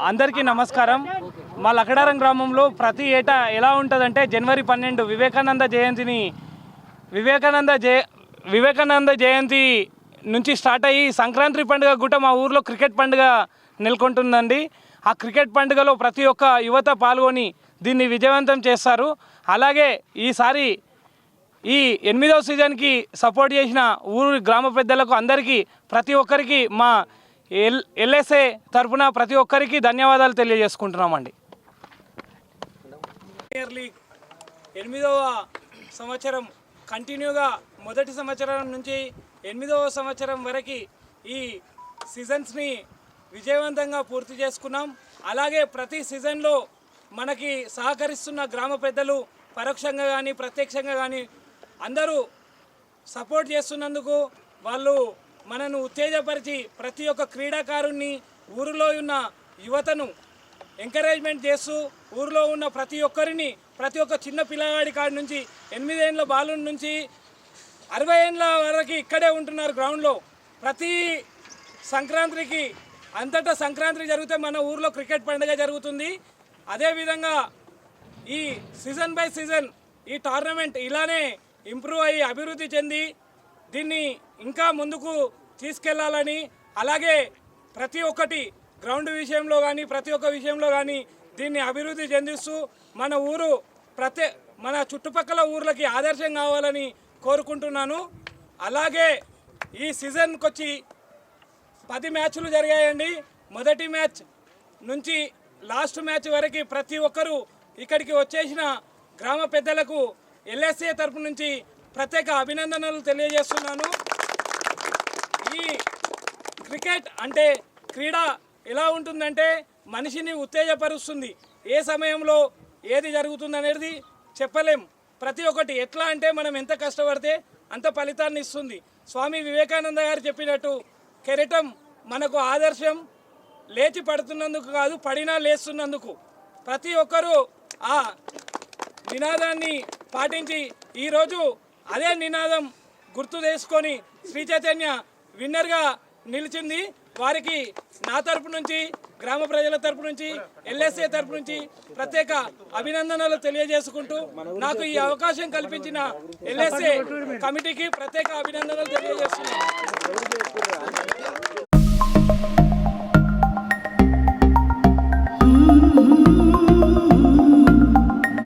అందరికీ నమస్కారం. మా లకడారం గ్రామంలో ప్రతి ఏటా ఎలా ఉంటుందంటే జనవరి 12 వివేకానంద జయంతి నుంచి స్టార్ట్ అయ్యి సంక్రాంతి పండుగ కూడా మా ఊర్లో క్రికెట్ పండుగ నెలకొంటుందండి. ఆ క్రికెట్ పండుగలో ప్రతి ఒక్క యువత పాల్గొని దీన్ని విజయవంతం చేస్తారు. అలాగే ఈసారి ఈ 8వ సీజన్కి సపోర్ట్ చేసిన ఊరు గ్రామ పెద్దలకు అందరికీ ప్రతి ఒక్కరికి మా ఎల్ఎస్ఏ తరఫున ప్రతి ఒక్కరికి ధన్యవాదాలు తెలియజేసుకుంటున్నామండి. ప్రీమియర్ లీగ్ 8వ సంవత్సరం కంటిన్యూగా మొదటి సంవత్సరం నుంచి 8వ సంవత్సరం వరకు ఈ సీజన్స్ని విజయవంతంగా పూర్తి చేసుకున్నాం. అలాగే ప్రతి సీజన్లో మనకి సహకరిస్తున్న గ్రామ పెద్దలు పరోక్షంగా కానీ ప్రత్యక్షంగా కానీ అందరూ సపోర్ట్ చేస్తున్నందుకు వాళ్ళు మనను ఉత్తేజపరిచి ప్రతి ఒక్క క్రీడాకారుణ్ణి ఊరిలో ఉన్న యువతను ఎంకరేజ్మెంట్ చేస్తూ ఊరిలో ఉన్న ప్రతి ఒక్కరిని ప్రతి ఒక్క చిన్న పిల్లవాడి కాడి నుంచి 8 ఏళ్ళ బాలుడి నుంచి 60 ఏళ్ళ వరకు ఇక్కడే ఉంటున్నారు గ్రౌండ్లో. ప్రతి సంక్రాంతికి అంతటా సంక్రాంతి జరిగితే మన ఊరిలో క్రికెట్ పండుగ జరుగుతుంది. అదేవిధంగా ఈ సీజన్ బై సీజన్ ఈ టోర్నమెంట్ ఇలానే ఇంప్రూవ్ అయ్యి అభివృద్ధి చెంది దీన్ని ఇంకా ముందుకు తీసుకెళ్లాలని, అలాగే ప్రతి ఒక్కటి గ్రౌండ్ విషయంలో కానీ ప్రతి ఒక్క విషయంలో కానీ దీన్ని అభివృద్ధి చెందిస్తూ మన ఊరు మన చుట్టుపక్కల ఊర్లకి ఆదర్శం కావాలని కోరుకుంటున్నాను. అలాగే ఈ సీజన్కి వచ్చి 10 మ్యాచ్లు జరిగాయండి. మొదటి మ్యాచ్ నుంచి లాస్ట్ మ్యాచ్ వరకు ప్రతి ఒక్కరూ ఇక్కడికి వచ్చేసిన గ్రామ పెద్దలకు ఎల్ఎస్ఏ తరపు నుంచి ప్రత్యేక అభినందనలు తెలియజేస్తున్నాను. ఈ క్రికెట్ అంటే క్రీడ ఎలా ఉంటుందంటే మనిషిని ఉత్తేజపరుస్తుంది. ఏ సమయంలో ఏది జరుగుతుంది అనేది చెప్పలేం. ప్రతి ఒక్కటి ఎట్లా అంటే మనం ఎంత కష్టపడితే అంత ఫలితాన్ని ఇస్తుంది. స్వామి వివేకానంద గారు చెప్పినట్టు కెరటం మనకు ఆదర్శం, లేచి పడుతున్నందుకు కాదు పడినా లేస్తున్నందుకు. ప్రతి ఒక్కరూ ఆ నినాదాన్ని పాటించి ఈరోజు అదే నినాదం గుర్తు చేసుకొని శ్రీ చైతన్య విన్నర్గా నిలిచింది. వారికి నా తరపు నుంచి గ్రామ ప్రజల తరపు నుంచి ఎల్ఎస్ఏ తరపు నుంచి ప్రత్యేక అభినందనలు తెలియజేసుకుంటూ నాకు ఈ అవకాశం కల్పించిన ఎల్ఎస్ఏ కమిటీకి ప్రత్యేక అభినందనలు తెలియజేస్తున్నాను.